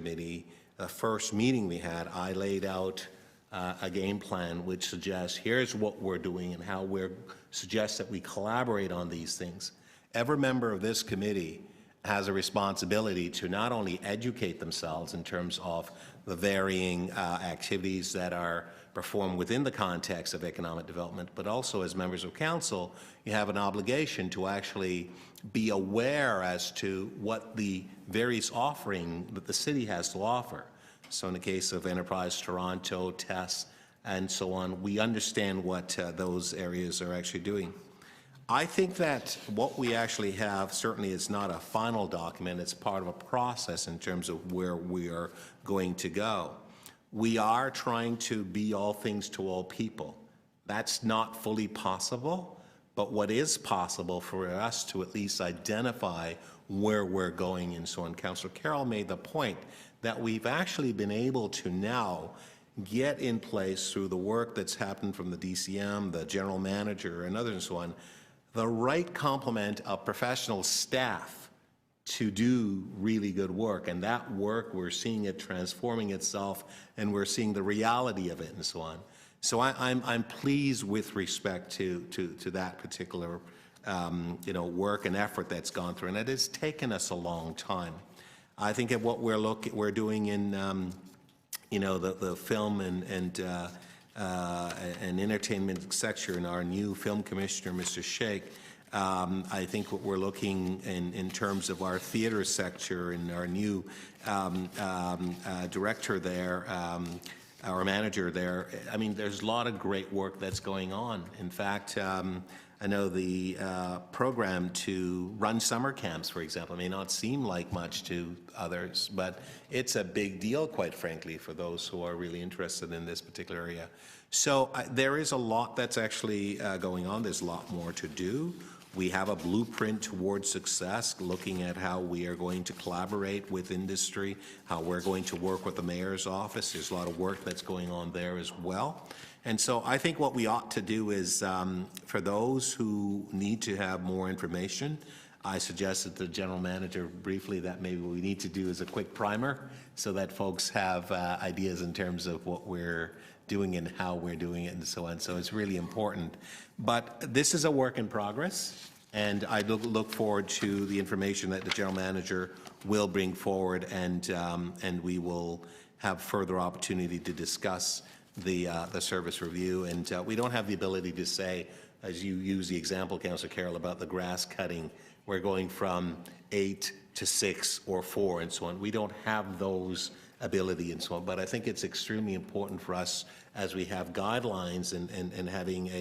Committee, the first meeting we had, I laid out a game plan which suggests here's what we're doing and how we're suggests that we collaborate on these things. Every member of this committee has a responsibility to not only educate themselves in terms of the varying activities that are performed within the context of economic development, but also as members of council, you have an obligation to actually be aware as to what the various offering that the city has to offer. So in the case of Enterprise Toronto, TESS, and so on, we understand what those areas are actually doing. I think that what we actually have certainly is not a final document. It's part of a process in terms of where we are going to go. We are trying to be all things to all people. That's not fully possible, but what is possible for us to at least identify where we're going and so on. Councillor Carroll made the point that we've actually been able to now get in place through the work that's happened from the DCM, the general manager, and others and so on, the right complement of professional staff to do really good work. And that work, we're seeing it transforming itself, and we're seeing the reality of it and so on. So I'm pleased with respect to that particular work and effort that's gone through, and it has taken us a long time. I think of what we're doing in the film and entertainment sector, in our new film commissioner, Mr. Sheikh. I think what we're looking in terms of our theater sector and our new director there, our manager there, I mean, there's a lot of great work that's going on. In fact, I know the program to run summer camps, for example, may not seem like much to others, but it's a big deal, quite frankly, for those who are really interested in this particular area. So there is a lot that's actually going on. There's a lot more to do. We have a blueprint towards success, looking at how we are going to collaborate with industry, how we're going to work with the mayor's office. There's a lot of work that's going on there as well. And so I think what we ought to do is, for those who need to have more information, I suggested to the general manager briefly that maybe what we need to do is a quick primer so that folks have ideas in terms of what we're doing and how we're doing it and so on. So it's really important. But this is a work in progress, and I look forward to the information that the general manager will bring forward, and we will have further opportunity to discuss the service review. And we don't have the ability to say, as you use the example, Councillor Carroll, about the grass cutting, we're going from 8 to 6 or 4 and so on. We don't have those ability and so on, but I think it's extremely important for us as we have guidelines and having